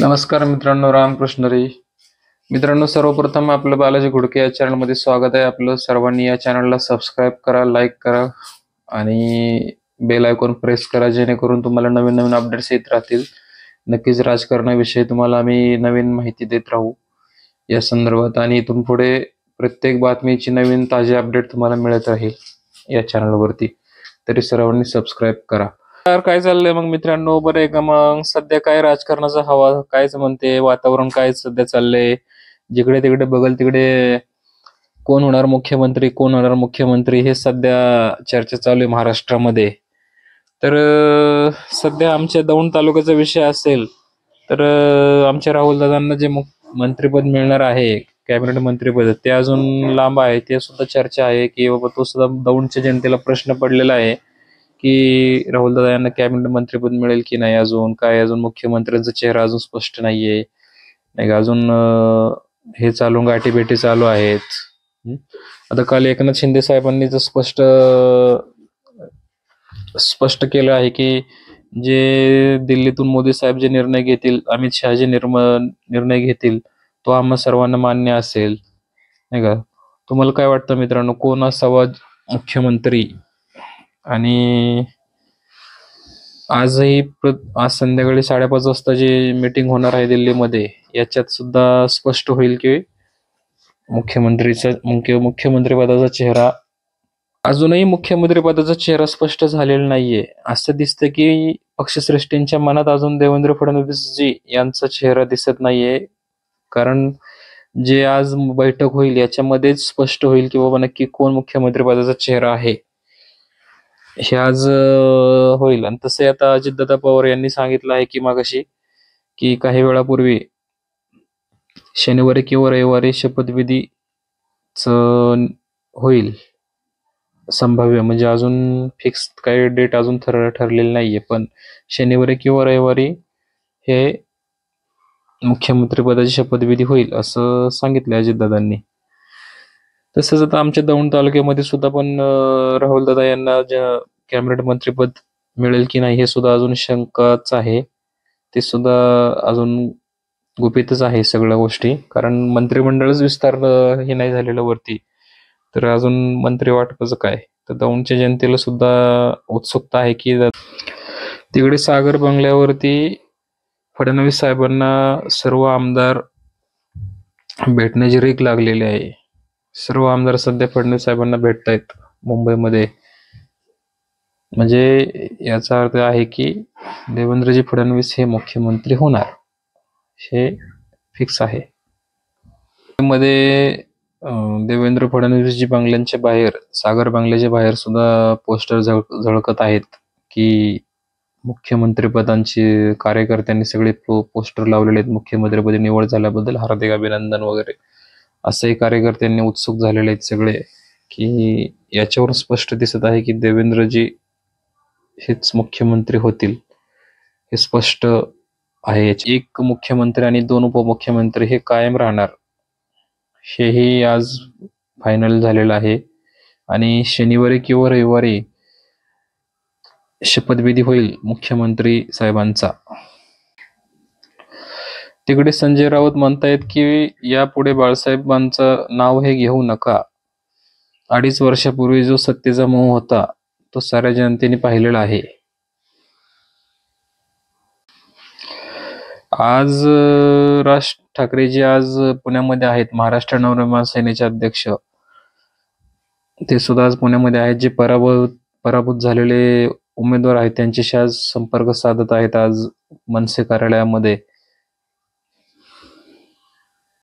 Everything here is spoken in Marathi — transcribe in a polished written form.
नमस्कार मित्रांनो, रामकृष्ण हरी. मित्रांनो, सर्वप्रथम आपलं बालाजी घोडके या चॅनलमध्ये स्वागत आहे. आपलं सर्वांनी या चॅनलला सबस्क्राईब करा, लाईक करा आणि बेल आयकॉन प्रेस करा, जेणेकरून तुम्हाला नवीन नवीन अपडेट्स येत राहतील. नक्कीच राजकारणाविषयी तुम्हाला आम्ही नवीन माहिती देत राहू या संदर्भात, आणि इथून पुढे प्रत्येक बातमीची नवीन ताजी अपडेट तुम्हाला मिळत राहील या चॅनलवरती. तरी सर्वांनी सबस्क्राईब करा. काय चाललंय मग मित्रांनो, बरं आहे का? मग सध्या काय राजकारणाचा हवा कायच म्हणते, वातावरण काय सध्या चाललंय? जिकडे तिकडे बघल तिकडे कोण होणार मुख्यमंत्री, कोण होणार मुख्यमंत्री, हे सध्या चर्चा चालू आहे महाराष्ट्रामध्ये. तर सध्या आमच्या दौंड तालुक्याचा विषय असेल तर आमच्या राहुल दादांना जे मंत्रिपद मिळणार आहे, कॅबिनेट मंत्रिपद, ते अजून लांब आहे. ते सुद्धा चर्चा आहे की बाबा तो सुद्धा दौंडच्या जनतेला प्रश्न पडलेला आहे की राहुल दादा यांना कॅबिनेट मंत्रिपद मिळेल की नाही. अजून मुख्यमंत्र्यांचा चेहरा अजून स्पष्ट नाहीये, नाही का? अजून हे चालू गाठीभेटी चालू आहेत. आता काल एकनाथ शिंदे साहेबांनी तर स्पष्ट केलं आहे की जे दिल्लीतून मोदी साहेब जे निर्णय घेतील, अमित शहा जे निर्णय घेतील, तो आम्हा सर्वांना मान्य असेल, नाही का? तुम्हाला काय वाटतं मित्रांनो, कोण असावा मुख्यमंत्री? आणि आज संध्याकाळी 5:30 वाजता जी मीटिंग होणार आहे दिल्लीमध्ये, याच्यात सुद्धा स्पष्ट होईल की मुख्यमंत्री पदाचा चेहरा. अजूनही मुख्यमंत्री पदाचा चेहरा स्पष्ट झालेला नाहीये. असं दिसतं की पक्षश्रेष्ठींच्या मनात अजून देवेंद्र फडणवीस जी यांचा चेहरा दिसत नाहीये. कारण जे आज बैठक होईल याच्यामध्येच स्पष्ट होईल की बाबा नक्की कोण मुख्यमंत्री पदाचा चेहरा आहे, हे आज होईल. आणि तसे आता अजितदादा पवार यांनी सांगितलं आहे की मागाशी की काही वेळापूर्वी शनिवारी किंवा रविवारी शपथविधीच होईल संभाव्य, म्हणजे अजून फिक्स काही डेट अजून ठरलेली नाहीये, पण शनिवारी किंवा रविवारी हे मुख्यमंत्री पदाची शपथविधी होईल असं सांगितलं अजितदादांनी. तसंच आता आमच्या दौंड तालुक्यामध्ये सुद्धा पण राहुल दादा यांना कॅबिनेट मंत्रीपद मिळेल की नाही हे सुद्धा अजून शंकाच आहे. ते सुद्धा अजून गुपितच आहे सगळ्या गोष्टी, कारण मंत्रिमंडळच विस्तार हे नाही झालेलं वरती, तर अजून मंत्री वाटपाचं काय. तर दौंडच्या जनतेला सुद्धा उत्सुकता आहे की तिकडे सागर बंगल्यावरती फडणवीस साहेबांना सर्व आमदार भेटण्याची रीक लागलेली आहे. सर्व आमदार सध्या फडणवीस साहेबांना भेटतायत मुंबईमध्ये. म्हणजे याचा अर्थ आहे की देवेंद्रजी फडणवीस हे मुख्यमंत्री होणार, हे फिक्स आहे. मध्ये देवेंद्र फडणवीसजी बंगल्यांच्या बाहेर, सागर बंगल्याच्या बाहेर सुद्धा पोस्टर झळकत आहेत की मुख्यमंत्रीपदांची कार्यकर्त्यांनी सगळे पोस्टर लावलेले आहेत. मुख्यमंत्रीपदी निवड झाल्याबद्दल हार्दिक अभिनंदन वगैरे, असंही कार्यकर्त्यांनी उत्सुक झालेले आहेत सगळे. की याच्यावरून स्पष्ट दिसत आहे की देवेंद्रजी हेच मुख्यमंत्री होतील, हे स्पष्ट आहे. एक मुख्यमंत्री आणि 2 उपमुख्यमंत्री हे कायम राहणार, हेही आज फायनल झालेलं आहे. आणि शनिवारी किंवा रविवारी शपथविधी होईल मुख्यमंत्री साहेबांचा. तिकडे संजय राऊत म्हणतायत की यापुढे बाळासाहेबांचं नाव हे घेऊ नका. 2.5 वर्षापूर्वी जो सत्तेचा मोह होता तो साऱ्या जनतेने पाहिलेला आहे. आज राज ठाकरेजी आज पुण्यामध्ये आहेत. महाराष्ट्र नवनिर्माण सेनेचे अध्यक्ष ते सुद्धा आज पुण्यामध्ये आहेत. जे पराभूत झालेले उमेदवार आहेत त्यांच्याशी आज संपर्क साधत आहेत आज मनसे कार्यालयामध्ये.